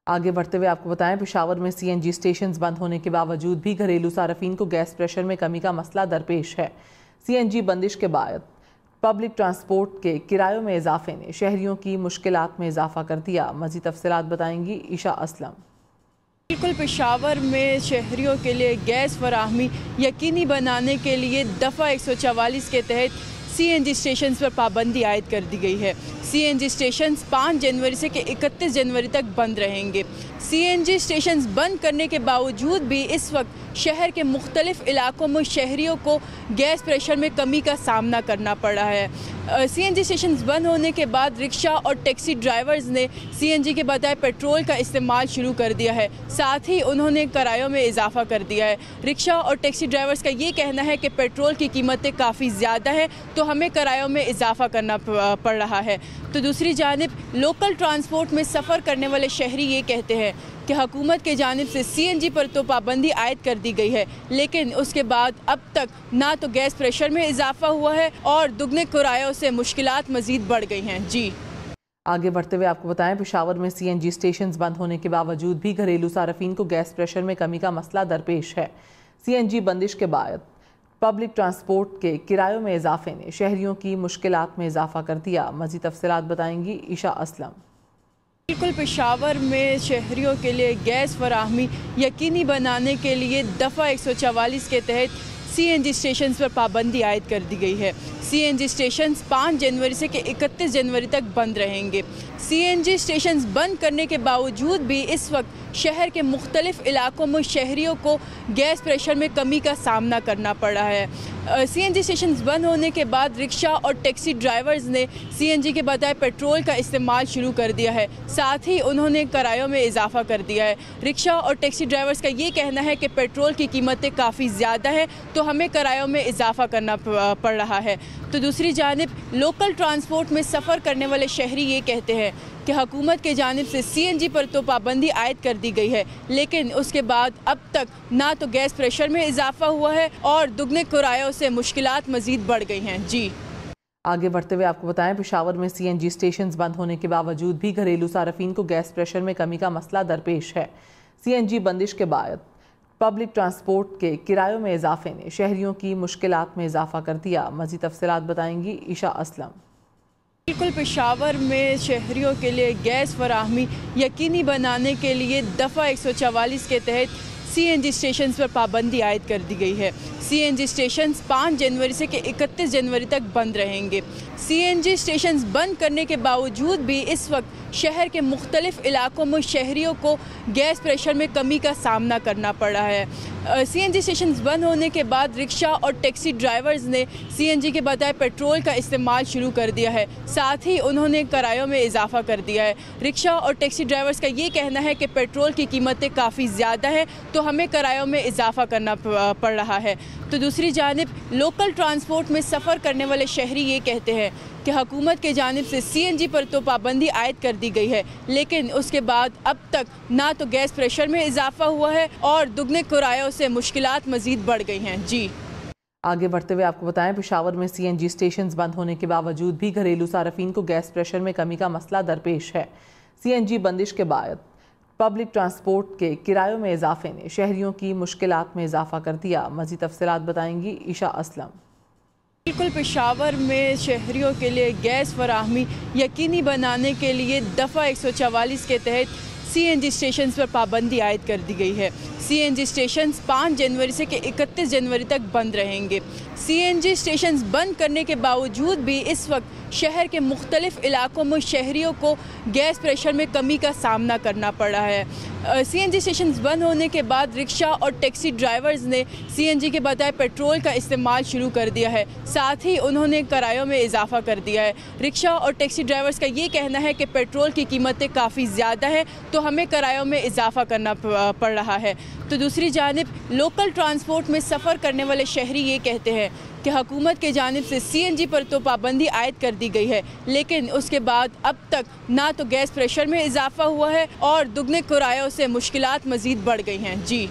आगे बढ़ते हुए आपको बताएं, पेशावर में सीएनजी स्टेशन बंद होने के बावजूद भी घरेलू सार्फिन को गैस प्रेशर में कमी का मसला दरपेश है। सीएनजी बंदिश के बाद पब्लिक ट्रांसपोर्ट के किरायों में इजाफे ने शहरियों की मुश्किलात में इजाफा कर दिया। मज़ीद तफसीलात बताएंगी ईशा असलम। बिल्कुल, पेशावर में शहरियों के लिए गैस फराहमी यकीनी बनाने के लिए दफ़ा 144 के तहत सीएनजी स्टेशन पर पाबंदी आयद कर दी गई है। सीएनजी स्टेशन 5 जनवरी से 31 जनवरी तक बंद रहेंगे। सीएनजी स्टेशन बंद करने के बावजूद भी इस वक्त शहर के मुख्तलिफ इलाकों में शहरियों को गैस प्रेशर में कमी का सामना करना पड़ा है। सीएनजी स्टेशन बंद होने के बाद रिक्शा और टैक्सी ड्राइवर्स ने सीएनजी के बजाय पेट्रोल का इस्तेमाल शुरू कर दिया है। साथ ही उन्होंने किरायों में इजाफा कर दिया है। रिक्शा और टैक्सी ड्राइवर्स का ये कहना है कि पेट्रोल की कीमतें काफ़ी ज़्यादा है, तो हमें किरायों में इजाफा करना पड़ रहा है। तो दूसरी जानिब लोकल ट्रांसपोर्ट में सफ़र करने वाले शहरी ये कहते हैं कि हुकूमत के जानिब से सीएनजी पर तो पाबंदी आयद कर दी गई है, लेकिन उसके बाद अब तक ना तो गैस प्रेशर में इजाफा हुआ है और दुगने किरायों से मुश्किलात मज़ीद बढ़ गई हैं। जी आगे बढ़ते हुए आपको बताएं, पेशावर में सीएनजी स्टेशन बंद होने के बावजूद भी घरेलू सार्फिन को गैस प्रेशर में कमी का मसला दरपेश है। सीएनजी बंदिश के बाद पब्लिक ट्रांसपोर्ट के किरायों में इजाफे ने शहरियों की मुश्किलात में इजाफा कर दिया। मज़ीद तफसीलात बताएंगी ईशा असलम। बिल्कुल, पेशावर में शहरियों के लिए गैस फराहमी यकीनी बनाने के लिए दफ़ा 144 के तहत सीएनजी स्टेशन पर पाबंदी आयद कर दी गई है। सीएनजी स्टेशन 5 जनवरी से 31 जनवरी तक बंद रहेंगे। सीएनजी स्टेशन बंद करने के बावजूद भी इस वक्त शहर के मुख्तलिफ इलाकों में शहरियों को गैस प्रेशर में कमी का सामना करना पड़ा है। सीएनजी स्टेशन बंद होने के बाद रिक्शा और टैक्सी ड्राइवर्स ने सीएनजी के बजाय पेट्रोल का इस्तेमाल शुरू कर दिया है। साथ ही उन्होंने किरायों में इजाफा कर दिया है। रिक्शा और टैक्सी ड्राइवर्स का ये कहना है कि पेट्रोल की कीमतें काफ़ी ज़्यादा है, तो हमें किरायों में इजाफा करना पड़ रहा है। तो दूसरी जानिब लोकल ट्रांसपोर्ट में सफ़र करने वाले शहरी ये कहते हैं कि हुकूमत के जानिब से सीएनजी पर तो पाबंदी आयद कर दी गई है, लेकिन उसके बाद अब तक ना तो गैस प्रेशर में इजाफा हुआ है और दुगने किरायों से मुश्किलात मज़ीद बढ़ गई हैं। जी आगे बढ़ते हुए आपको बताएं, पेशावर में सीएनजी स्टेशन बंद होने के बावजूद भी घरेलू सार्फिन को गैस प्रेशर में कमी का मसला दरपेश है। सीएनजी बंदिश के बाद पब्लिक ट्रांसपोर्ट के किरायों में इजाफे ने शहरियों की मुश्किलात में इजाफा कर दिया। मज़ीद तफसीलात बताएंगी ईशा असलम। बिल्कुल, पेशावर में शहरियों के लिए गैस फराहमी यकीनी बनाने के लिए दफ़ा 144 के तहत सीएनजी स्टेशन पर पाबंदी आयद कर दी गई है। सीएनजी स्टेशन 5 जनवरी से 31 जनवरी तक बंद रहेंगे। सीएनजी स्टेशन बंद करने के बावजूद भी इस वक्त शहर के मुख्तलिफ इलाकों में शहरियों को गैस प्रेशर में कमी का सामना करना पड़ा है। सीएनजी स्टेशन बंद होने के बाद रिक्शा और टैक्सी ड्राइवर्स ने सीएनजी के बजाय पेट्रोल का इस्तेमाल शुरू कर दिया है। साथ ही उन्होंने किरायों में इजाफा कर दिया है। रिक्शा और टैक्सी ड्राइवर्स का ये कहना है कि पेट्रोल की कीमतें काफ़ी ज़्यादा है, तो हमें किरायों में इजाफा करना पड़ रहा है। तो दूसरी जानिब लोकल ट्रांसपोर्ट में सफ़र करने वाले शहरी ये कहते हैं कि हुकूमत के जानिब से सीएनजी पर तो पाबंदी आयद कर दी गई है, लेकिन उसके बाद अब तक ना तो गैस प्रेशर में इजाफा हुआ है और दुगने किरायों से मुश्किलात मज़ीद बढ़ गई हैं। जी आगे बढ़ते हुए आपको बताएं, पेशावर में सीएनजी स्टेशन बंद होने के बावजूद भी घरेलू सार्फिन को गैस प्रेशर में कमी का मसला दरपेश है। सीएनजी बंदिश के बाद पब्लिक ट्रांसपोर्ट के किरायों में इजाफे ने शहरियों की मुश्किलात में इजाफा कर दिया। मज़ीद तफसीलात बताएंगी ईशा असलम। बिल्कुल, पेशावर में शहरियों के लिए गैस फराहमी यकीनी बनाने के लिए दफ़ा 144 के तहत सीएनजी स्टेशन पर पाबंदी आयद कर दी गई है। सीएनजी स्टेशन 5 जनवरी से 31 जनवरी तक बंद रहेंगे। सीएनजी स्टेशन बंद करने के बावजूद भी इस वक्त शहर के मुख्तलिफ इलाकों में शहरियों को गैस प्रेशर में कमी का सामना करना पड़ा है। सीएनजी स्टेशन बंद होने के बाद रिक्शा और टैक्सी ड्राइवर्स ने सीएनजी के बजाय पेट्रोल का इस्तेमाल शुरू कर दिया है। साथ ही उन्होंने किरायों में इजाफा कर दिया है। रिक्शा और टैक्सी ड्राइवर्स का ये कहना है कि पेट्रोल की कीमतें काफ़ी ज़्यादा है, तो हमें किरायों में इजाफा करना पड़ रहा है। तो दूसरी जानिब लोकल ट्रांसपोर्ट में सफ़र करने वाले शहरी ये कहते हैं कि हुकूमत के जानिब से सीएनजी पर तो पाबंदी आयद कर दी गई है, लेकिन उसके बाद अब तक ना तो गैस प्रेशर में इजाफा हुआ है और दुगने किरायों से मुश्किलात मज़ीद बढ़ गई हैं। जी